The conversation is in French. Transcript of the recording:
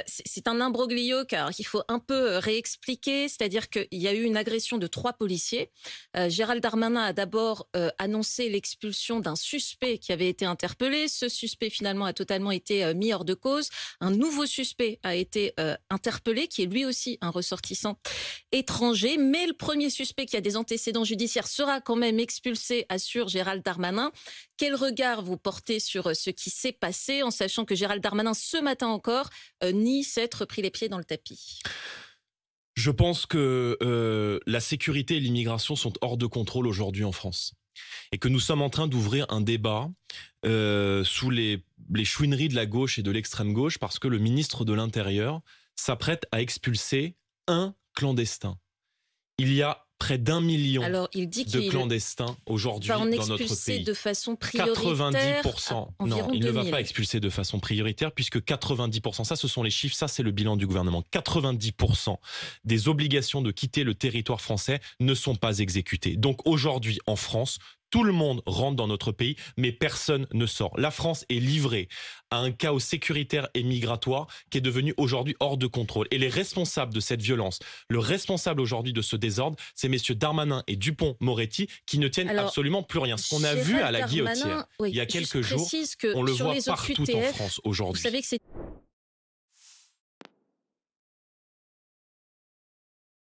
C'est un imbroglio qu'il faut un peu réexpliquer, c'est-à-dire qu'il y a eu une agression de 3 policiers. Gérald Darmanin a d'abord annoncé l'expulsion d'un suspect qui avait été interpellé. Ce suspect finalement a totalement été mis hors de cause. Un nouveau suspect a été interpellé, qui est lui aussi un ressortissant étranger. Mais le premier suspect qui a des antécédents judiciaires sera quand même expulsé, assure Gérald Darmanin. Quel regard vous portez sur ce qui s'est passé, en sachant que Gérald Darmanin, ce matin encore, nie s'être pris les pieds dans le tapis? Je pense que la sécurité et l'immigration sont hors de contrôle aujourd'hui en France. Et que nous sommes en train d'ouvrir un débat sous les chouineries de la gauche et de l'extrême gauche, parce que le ministre de l'Intérieur s'apprête à expulser un clandestin. Il y a près d'1 million Alors, il dit de qu'il clandestins aujourd'hui va en dans notre expulser pays. de façon prioritaire 90%. environ Non, il ne va 2000. pas expulser de façon prioritaire, puisque 90%, ça ce sont les chiffres, ça c'est le bilan du gouvernement, 90% des obligations de quitter le territoire français ne sont pas exécutées. Donc aujourd'hui en France, tout le monde rentre dans notre pays, mais personne ne sort. La France est livrée à un chaos sécuritaire et migratoire qui est devenu aujourd'hui hors de contrôle. Et les responsables de cette violence, le responsable aujourd'hui de ce désordre, c'est messieurs Darmanin et Dupond-Moretti qui ne tiennent Alors, absolument plus rien. Ce qu'on a Gérald vu à la Darmanin, guillotine oui, il y a juste quelques jours, précise que on le sur voit les partout en OQTF, France vous aujourd'hui. savez que c'est